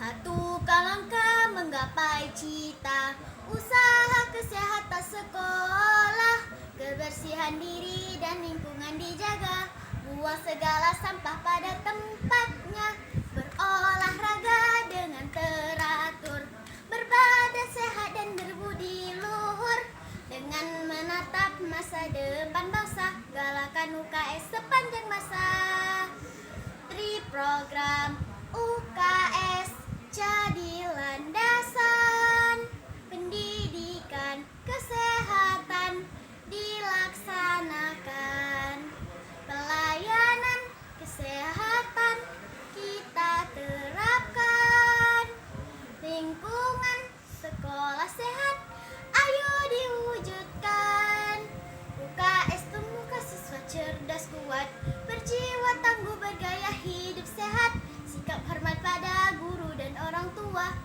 Satu langkah menggapai cita, usaha kesehatan sekolah, kebersihan diri dan lingkungan dijaga, buang segala sampah pada tempatnya, berolahraga dengan teratur, berbadan sehat dan berbudi luhur, dengan menatap masa depan bangsa, galakan UKS sepanjang masa. Program UKS jadi landasan pendidikan kesehatan dilaksanakan, pelayanan kesehatan kita terapkan, lingkungan sekolah sehat ayo diwujudkan. UKS tumbuhkan siswa cerdas kuat, berjiwa tangguh bergaya hidup sehat, sikap hormat pada guru dan orang tua.